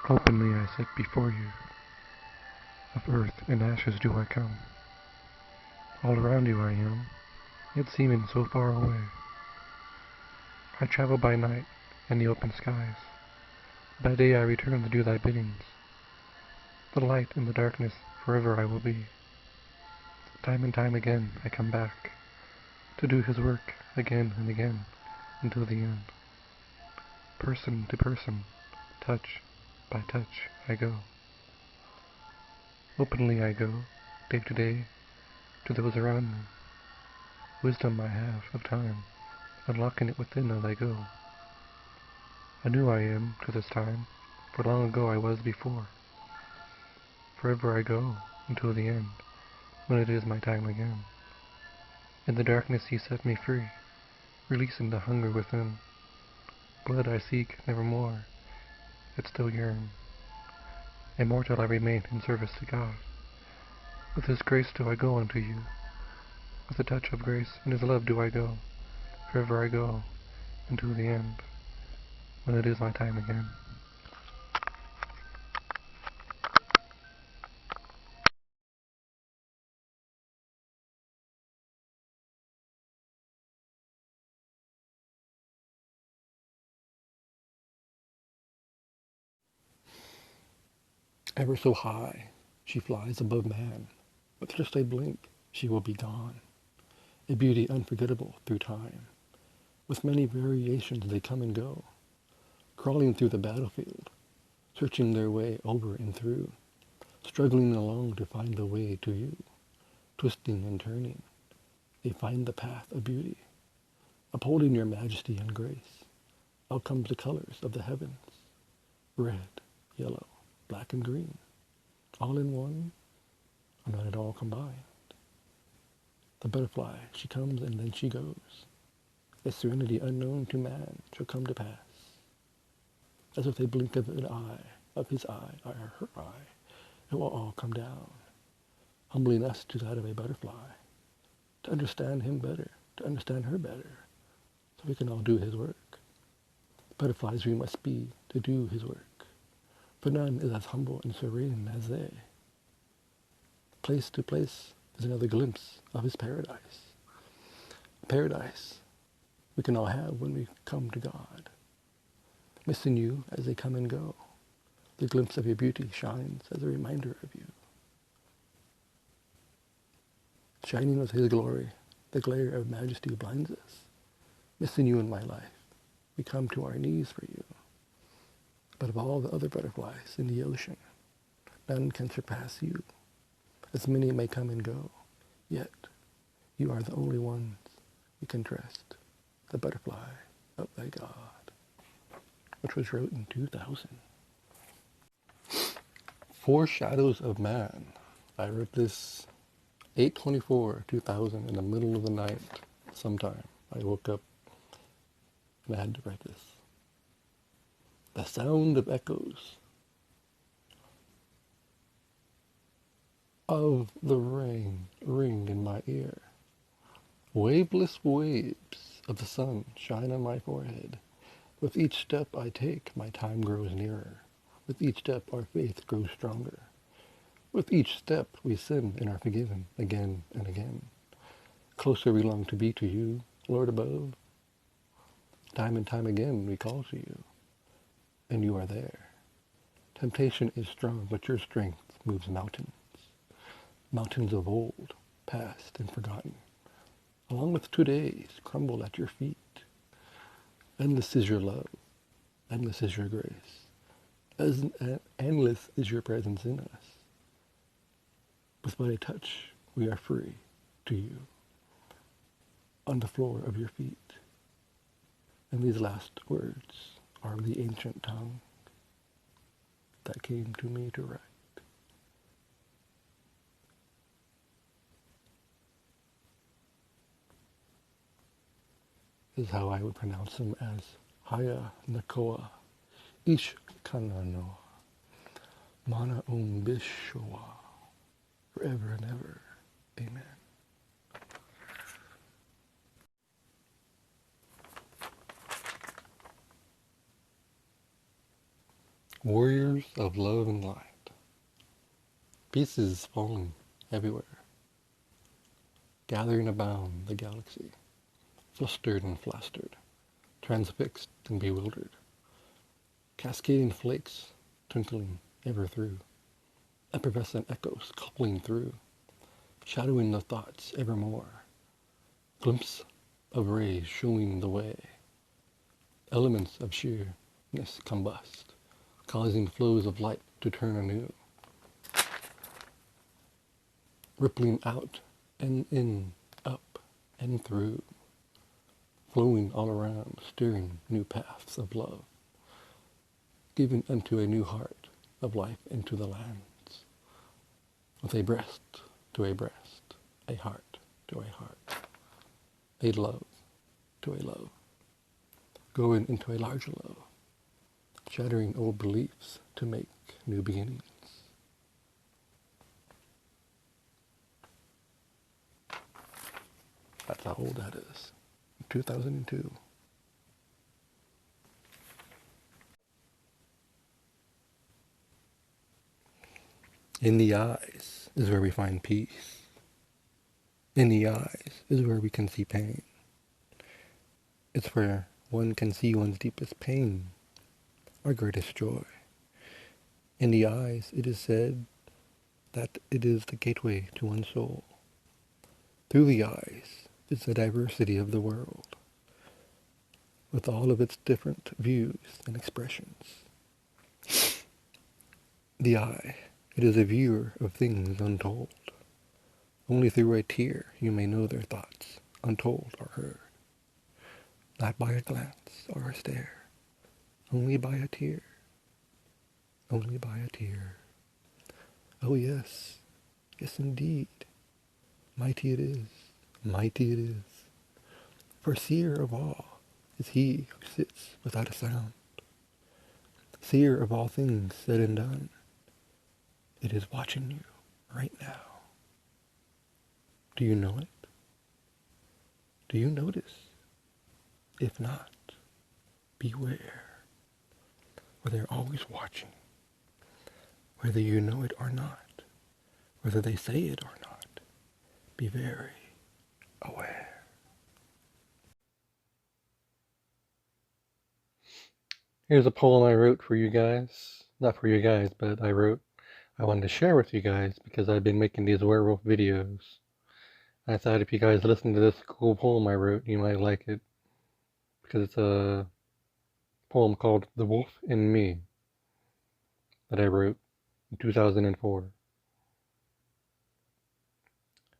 Openly I sit before you. Of earth and ashes do I come. All around you I am, yet seeming so far away. I travel by night and the open skies. By day I return to do thy biddings. The light in the darkness forever I will be. Time and time again I come back to do his work again and again until the end. Person to person, touch by touch I go. Openly I go, day to day, to those around me. Wisdom I have of time, unlocking it within as I go. Anew I am to this time, for long ago I was before. Forever I go, until the end, when it is my time again. In the darkness he set me free, releasing the hunger within. Blood I seek nevermore, yet still yearn. Immortal I remain in service to God. With his grace do I go unto you. With a touch of grace and his love do I go. Forever I go, until the end, when it is my time again. Ever so high, she flies above man. With just a blink, she will be gone. A beauty unforgettable through time. With many variations they come and go, crawling through the battlefield, searching their way over and through, struggling along to find the way to you. Twisting and turning, they find the path of beauty, upholding your majesty and grace. Out comes the colors of the heavens, red, yellow, black and green, all in one, or not at all combined. The butterfly, she comes and then she goes. A serenity unknown to man shall come to pass. As with a blink of an eye, of his eye, or her eye, it will all come down, humbling us to that of a butterfly, to understand him better, to understand her better, so we can all do his work. Butterflies we must be to do his work, for none is as humble and serene as they. Place to place is another glimpse of his paradise. Paradise we can all have when we come to God. Missing you as they come and go, the glimpse of your beauty shines as a reminder of you. Shining with his glory, the glare of majesty blinds us. Missing you in my life, we come to our knees for you. But of all the other butterflies in the ocean, none can surpass you. As many may come and go, yet you are the only ones we can trust, the butterfly of thy God, which was wrote in 2000. Four Shadows of Man. I wrote this 8/24/2000 in the middle of the night sometime. I woke up and I had to write this. The sound of echoes of the rain ring in my ear. Waveless waves of the sun shine on my forehead. With each step I take, my time grows nearer. With each step our faith grows stronger. With each step we sin and are forgiven again and again. Closer we long to be to you, Lord above. Time and time again we call to you, and you are there. Temptation is strong, but your strength moves mountains. Mountains of old, past and forgotten, along with today's, crumble at your feet. Endless is your love, endless is your grace, endless is your presence in us. With but a touch, we are free to you, on the floor of your feet. And these last words are the ancient tongue that came to me to write. This is how I would pronounce them, as Haya Nakoa, Ish Kananoa, Mana Bishoa, forever and ever. Amen. Warriors of love and light, pieces falling everywhere, gathering abound the galaxy, flustered and flastered, transfixed and bewildered, cascading flakes twinkling ever through, effervescent echoes coupling through, shadowing the thoughts evermore, glimpse of rays showing the way, elements of sheerness combust, causing flows of light to turn anew, rippling out and in, up and through, flowing all around, steering new paths of love, giving unto a new heart of life into the lands, with a breast to a breast, a heart to a heart, a love to a love, going into a larger love, shattering old beliefs to make new beginnings. That's how old that is. 2002. In the eyes is where we find peace. In the eyes is where we can see pain. It's where one can see one's deepest pain, our greatest joy. In the eyes, it is said that it is the gateway to one's soul. Through the eyes is the diversity of the world, with all of its different views and expressions. The eye, it is a viewer of things untold. Only through a tear you may know their thoughts, untold or heard. Not by a glance or a stare, only by a tear, only by a tear. Oh yes, yes indeed, mighty it is, mighty it is. For seer of all is he who sits without a sound. Seer of all things said and done, it is watching you right now. Do you know it? Do you notice? If not, beware, for they're always watching, whether you know it or not, whether they say it or not. Be very aware. Here's a poem I wrote for you guys. Not for you guys, but I wanted to share with you guys because I've been making these werewolf videos. I thought if you guys listen to this cool poem I wrote, you might like it. Because it's a poem called The Wolf in Me that I wrote in 2004.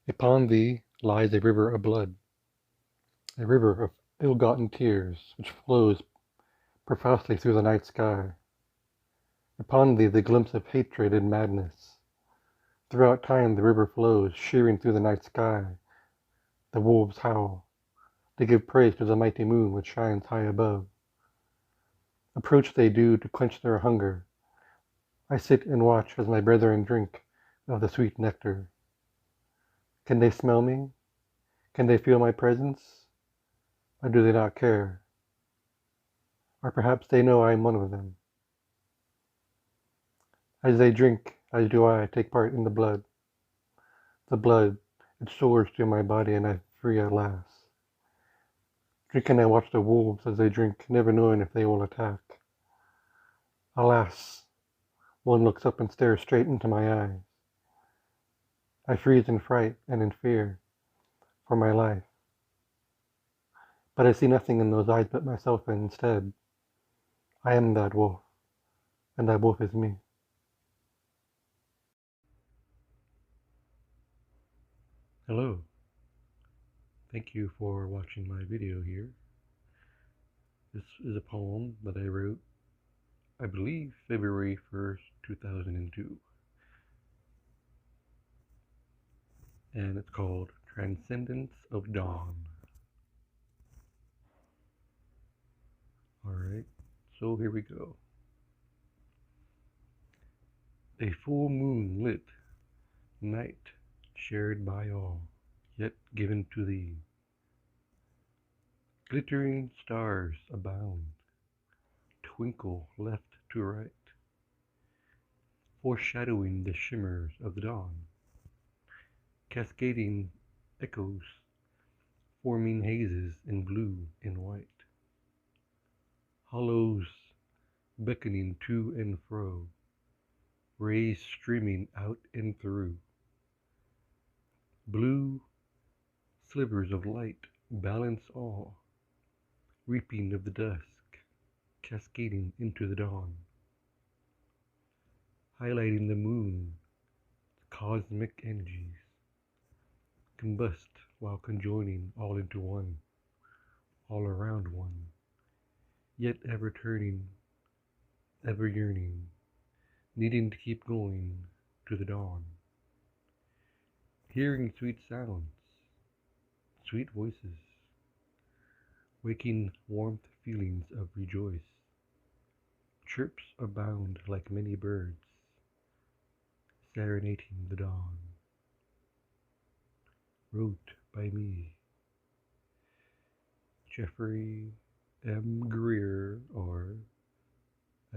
Upon thee lies a river of blood, a river of ill-gotten tears, which flows profusely through the night sky. Upon thee the glimpse of hatred and madness. Throughout time the river flows, shearing through the night sky. The wolves howl. They give praise to the mighty moon which shines high above. Approach they do to quench their hunger. I sit and watch as my brethren drink of the sweet nectar. Can they smell me? Can they feel my presence? Or do they not care? Or perhaps they know I am one of them. As they drink, as do I take part in the blood. The blood, it soars through my body and I free at last. Drinking I watch the wolves as they drink, never knowing if they will attack. Alas, one looks up and stares straight into my eyes. I freeze in fright and in fear for my life. But I see nothing in those eyes but myself, and instead, I am that wolf, and that wolf is me. Hello. Thank you for watching my video here. This is a poem that I wrote, I believe, February 1st, 2002. And it's called Transcendence of Dawn. Alright, so here we go. A full moon lit night shared by all, yet given to thee. Glittering stars abound, twinkle left to right, foreshadowing the shimmers of the dawn, cascading echoes, forming hazes in blue and white, hollows beckoning to and fro, rays streaming out and through, blue slivers of light balance all, reaping of the dusk, cascading into the dawn, highlighting the moon, cosmic energies, combust while conjoining all into one, all around one, yet ever turning, ever yearning, needing to keep going to the dawn, hearing sweet sounds, sweet voices, waking warmth feelings of rejoice, chirps abound like many birds, serenading the dawn. Wrote by me, Jeffrey M. Greer, or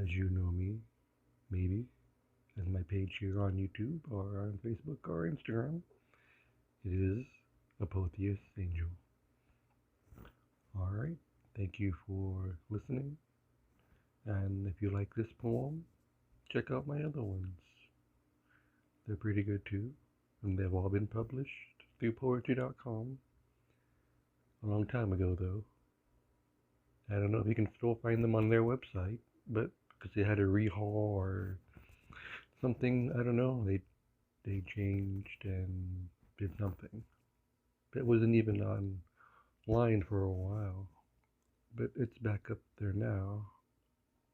as you know me, maybe, as my page here on YouTube or on Facebook or Instagram, it is Apotheosis Angel. Alright, thank you for listening, and if you like this poem, check out my other ones. They're pretty good too, and they've all been published through poetry.com a long time ago though. I don't know if you can still find them on their website, but because they had a rehaul or something, I don't know, they changed and did something. It wasn't even online for a while, but it's back up there now,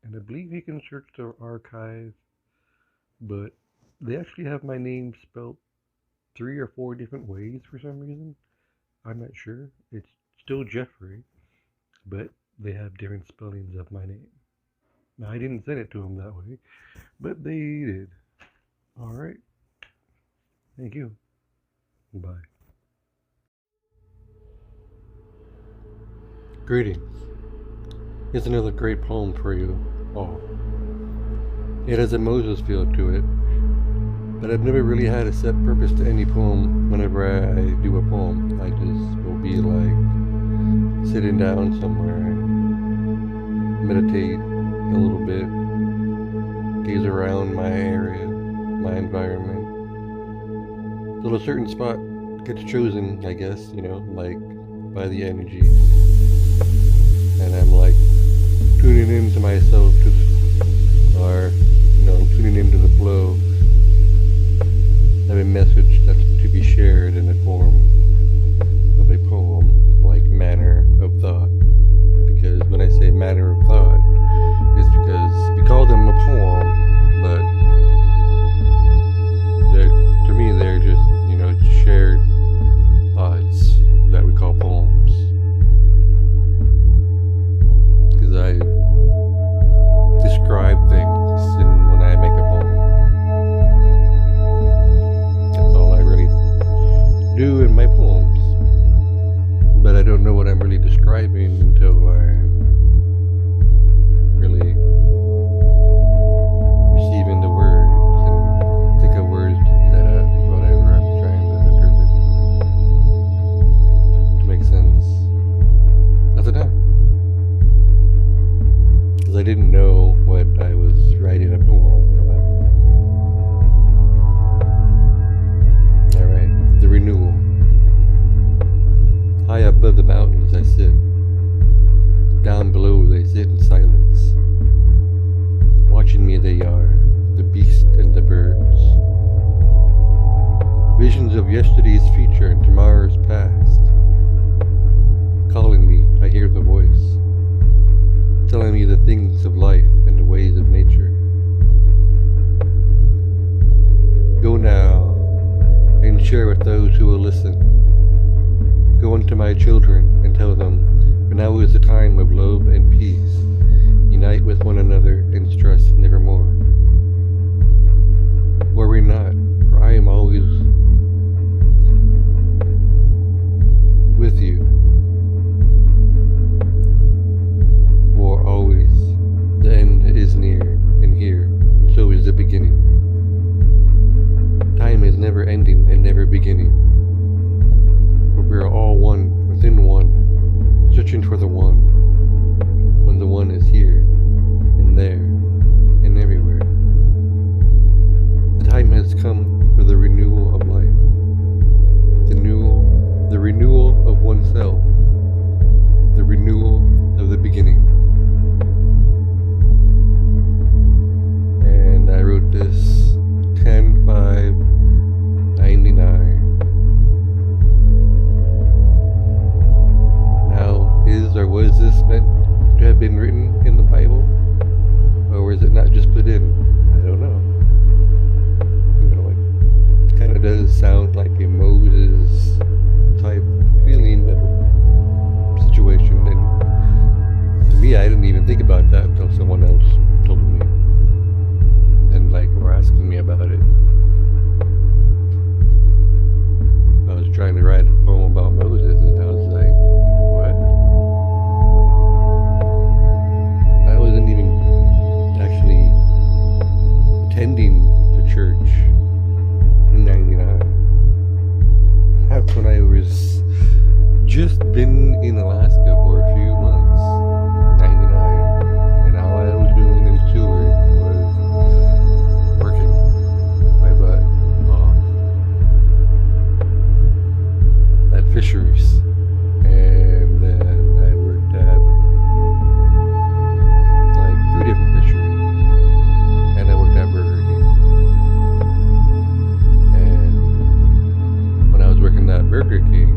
and I believe you can search their archive, but they actually have my name spelled 3 or 4 different ways for some reason. I'm not sure. It's still Jeffrey, but they have different spellings of my name. Now, I didn't send it to them that way, but they did. Alright. Thank you. Bye. Greetings. Here's another great poem for you all. It has a Moses feel to it, but I've never really had a set purpose to any poem whenever I do a poem. I just will be like sitting down somewhere, meditate a little bit, gaze around my area, my environment, till a certain spot gets chosen, I guess, like by the energy. And I'm like tuning into myself or I'm tuning into the flow of a message that's to be shared in the form of a poem, like manner of thought. Because when I say manner of thought, it's because we call them a poem, but to me they're just, shared thoughts that we call poems. Because I describe things when I make a poem. That's all I really do in my poems. But I don't know what I'm really describing until I'm really receiving the words and think of words that whatever I'm trying to interpret to make sense at the time. Because I didn't know what I was writing a poem about. Alright, the renewal. High above the mountains I sit. Down below they sit in silence. Watching me they are, the beast and the birds. Visions of yesterday's future and tomorrow's past. Calling me, I hear the voice, telling me the things of life and the ways of nature. Go now and share with those who will listen. Go unto my children and tell them, for now is the time of love and peace. Unite with one another and stress nevermore. Worry not, for I am always with you. For always the end is near and here, and so is the beginning. beginning, where we are all one within one, searching for the one, when the one is here, and there, and everywhere. The time has come for the renewal of life, the renewal of oneself, the renewal of the beginning. And I wrote this 10/5/99. Now, is or was this meant to have been written in the Bible? Or was it not just put in? I don't know. You know, it kind of does sound like a Moses type feeling situation. And to me, I didn't even think about that until someone else told me. And were asking me about it. I was trying to write a poem about Moses, and I was like, what? I wasn't even actually attending the church in 99. That's when I was just been in Alaska for a few months, 99, and all I was doing in Seward was working my butt off at fisheries, and then I worked at 3 different fisheries, and I worked at Burger King. And when I was working at Burger King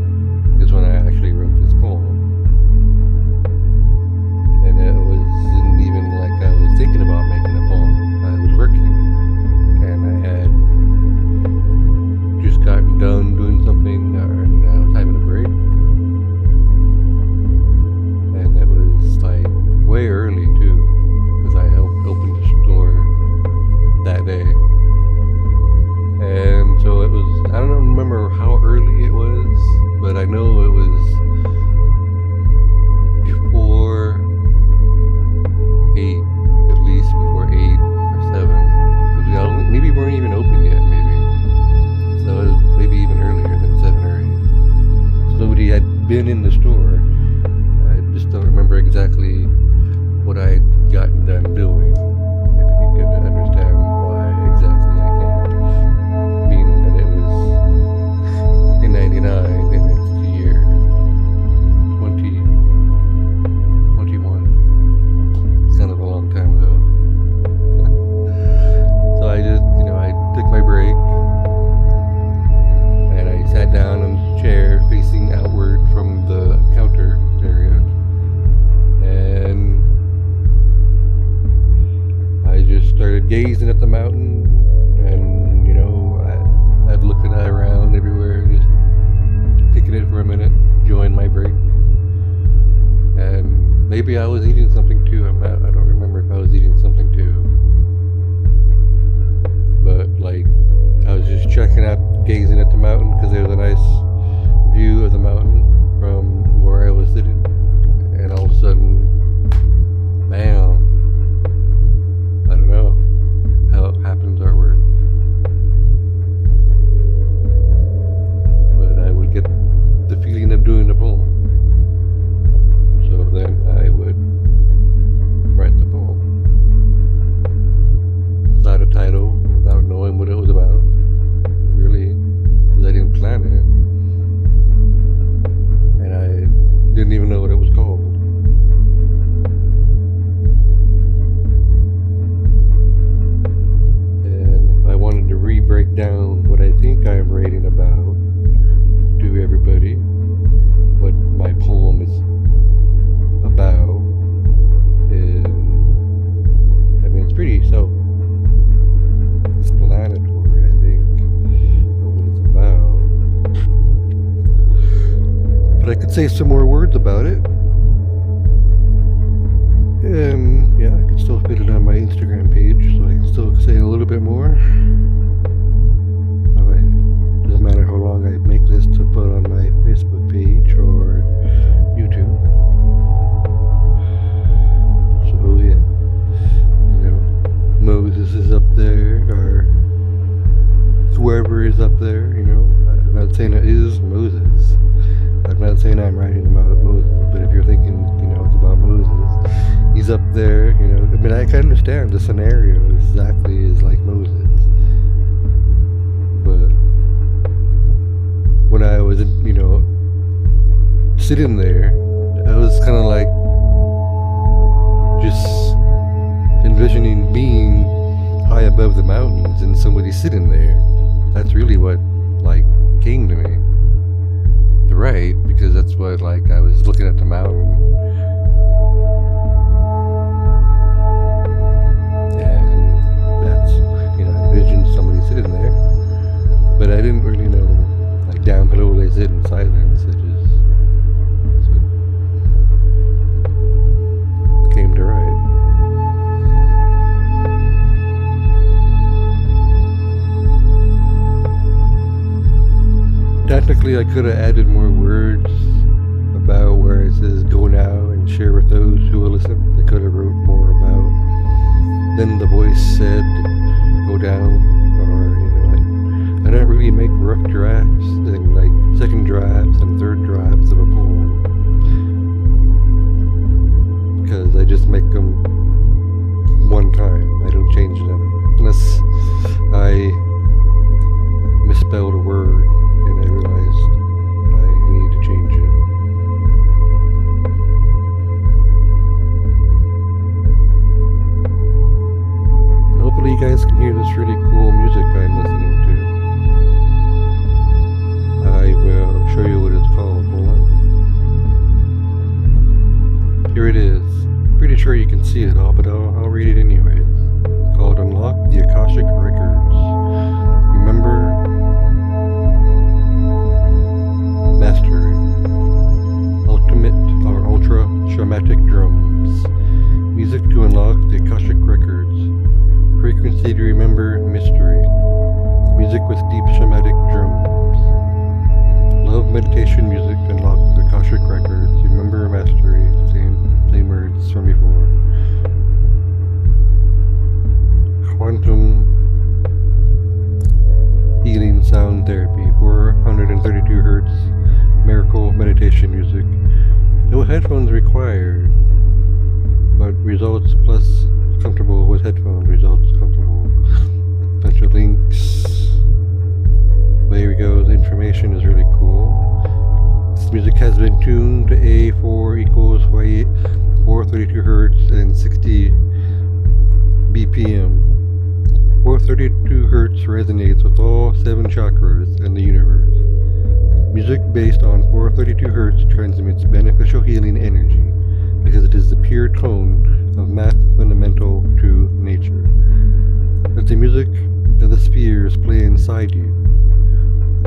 is when I actually wrote this poem, and it wasn't even like I was thinking about making a poem. I was working, and I had just gotten done doing something, and I was having a break, and it was way early too, because I helped open the store that day. And so it was, I don't remember how early it was, but I know it was before 8, at least before 8 or 7, because maybe we weren't even open yet, maybe. So it was maybe even earlier than 7 or 8. So nobody had been in the store. I just don't remember exactly what I had gotten done doing, if you could understand why exactly I can't. Meaning that it was in 99, and it's the year 2021. It's kind of a long time ago. So I just, I took my break, and I sat down in the chair facing outward from the counter area, and I just started gazing at the mountain, and I'd look around everywhere, just taking it for a minute, enjoying my break. And maybe I was eating something too. I don't remember if I was eating something too. But I was just checking out, gazing at the mountain, because there was a nice view of the mountain from where I was sitting. And all of a sudden, bam. I don't know how it happens or where. But I would get the feeling of doing the poem. So then I would write the poem without a title, without knowing what it was about, really, because I didn't plan it, and I didn't even know what it was called. And if I wanted to re-break down what I think I'm writing about to everybody, what my poem is about, it's pretty self-explanatory, I think, of what it's about. But I could say some more words about it. And yeah, I could still fit it on my Instagram page, so I can still say a little bit more. Doesn't matter how long I make this to put on my Facebook page or YouTube. So yeah, Moses is up there, or whoever is up there, and he's up there, you know. I mean, I can understand the scenario exactly is like Moses. But when I was, you know, sitting there, I was kind of like just envisioning being high above the mountains and somebody sitting there. That's really what, like, came to me. Right, because that's what, like, I was looking at the mountain. And that's, you know, I envisioned somebody sitting there. But I didn't really know, like, down below they sit in silence. It just, that's what came to write. Technically, I could have added more words about where it says go now and share with those who will listen. I could have wrote more about then the voice said go down, or, you know, I don't really make rough drafts and like second drafts and third drafts of a poem, because I just make them one time. I don't change them unless I misspelled a word and I realized I need to change it. And hopefully you guys can hear this really cool music I'm listening to. I will show you what it's called. Hold on. Here it is. Pretty sure you can see it all, but I'll read it anyways. It's called Unlock the Akashic Records. Remember Mastery, Ultimate or Ultra Shamanic Drums, Music to Unlock the Akashic Records, Frequency to Remember Mystery, Music with Deep Shamanic Drums, Love Meditation Music to Unlock the Akashic Records, Remember Mastery, same words from before, Quantum Healing Sound Therapy, 432 Hertz, Miracle Meditation Music. No headphones required, but results plus comfortable with headphones, results comfortable. Bunch of links. There we go, the information is really cool. This music has been tuned to A4 equals 432 Hertz and 60 BPM. 432 Hertz resonates with all 7 chakras in the universe. Music based on 432 Hertz transmits beneficial healing energy because it is the pure tone of math fundamental to nature. Let the music of the spheres play inside you.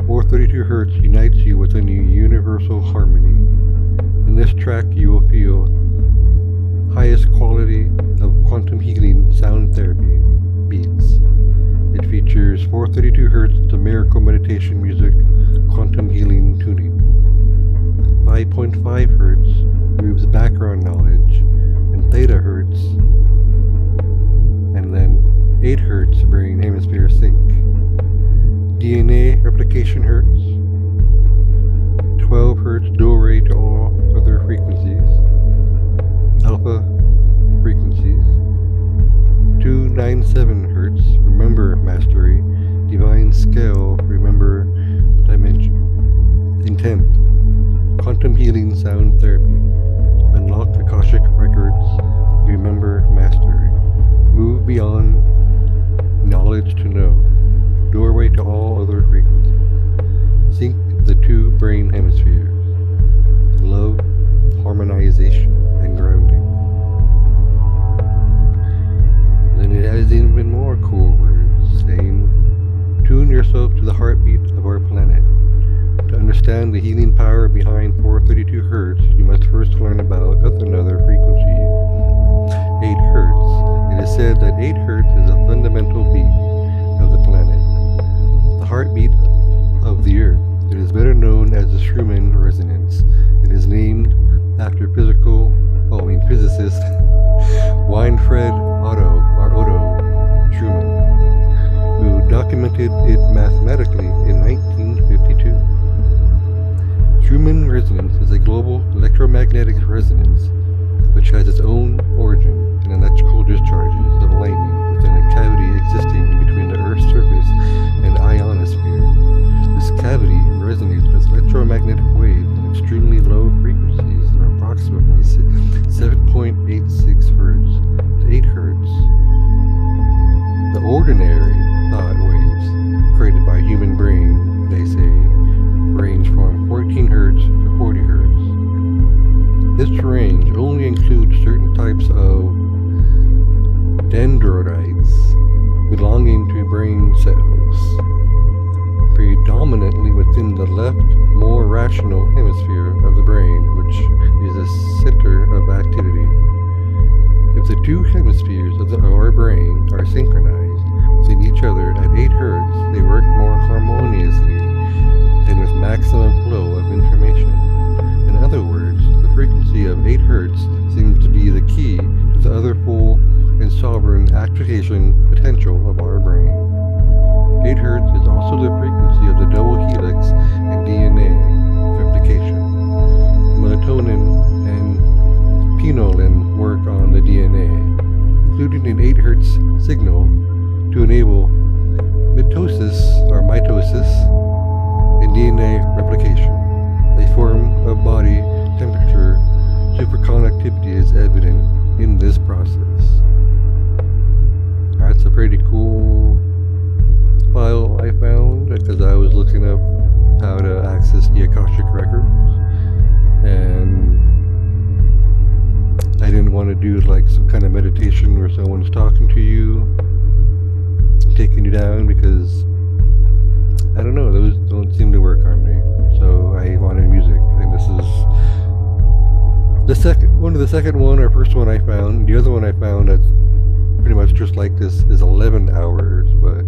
432 Hertz unites you within a universal harmony. In this track you will feel highest quality of quantum healing sound therapy beats. It features 432 Hertz to miracle meditation music, quantum healing tuning. 5.5 Hertz moves background knowledge, and Theta Hertz, and then 8 Hertz brain hemisphere sync. DNA replication Hertz, 12 Hertz dual ray to all other frequencies, alpha frequencies, 297 Hertz, remember mastery, divine scale, remember dimension, intent, quantum healing sound therapy, unlock Akashic records, remember mastery, move beyond knowledge to know, doorway to all other frequencies, sync the 2 brain hemispheres, love, harmonization, and grounding. Then it has even more cool words saying, tune yourself to the heartbeat of our planet. To understand the healing power behind 432 Hertz, you must first learn about another frequency, 8 Hertz. It is said that 8 Hertz is a fundamental beat of the planet, the heartbeat of the Earth. It is better known as the Schumann resonance. It is named after physicist Winfried Otto Schumann, who documented it mathematically in 1952. Schumann resonance is a global electromagnetic resonance which has its own origin in electrical discharges of lightning within a cavity existing between the Earth's surface and ionosphere. This cavity resonates with electromagnetic waves at extremely low frequencies of approximately 7.86 Hz to 8 Hz. The ordinary thought waves created by human brain, they say, range from 14 Hz to 40 Hz. This range only includes certain types of dendrites belonging to brain cells, predominantly within the left, more rational hemisphere of the brain, which is the center of activity. If the two hemispheres of our brain are synchronized within each other at 8 Hz, they work more harmoniously and with maximum flow of information. In other words, the frequency of 8 Hz seems to be the key to the other full and sovereign activation potential of our brain. 8 Hz is also the frequency of the double helix in DNA replication. Melatonin and pinolin work on the DNA, including an 8 Hz signal to enable mitosis and DNA replication. A form of body temperature superconductivity is evident in this process. That's a pretty cool file I found because I was looking up how to access the Akashic Records, and I didn't want to do like some kind of meditation where someone's talking to you, taking you down, because I don't know, those don't seem to work on me. So I wanted music, and this is the second one or first one I found. The other one I found that's pretty much just like this is 11 hours, but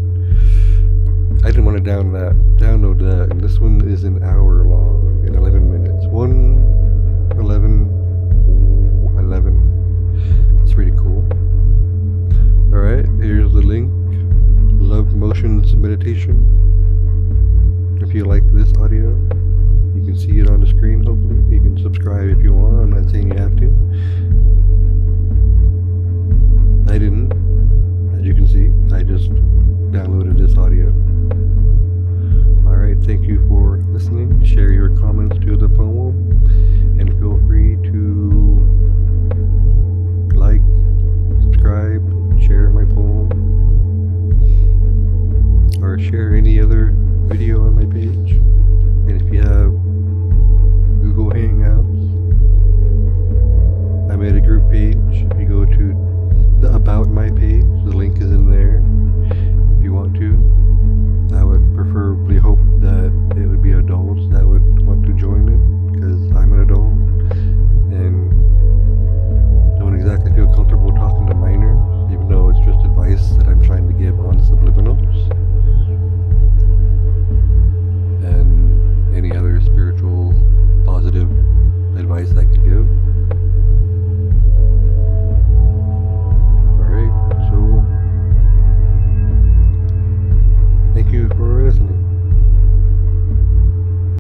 I didn't want to download that, and this one is an hour long and 11 minutes. 1:11. It's pretty cool. Alright, here's the link. Love Motions Meditation.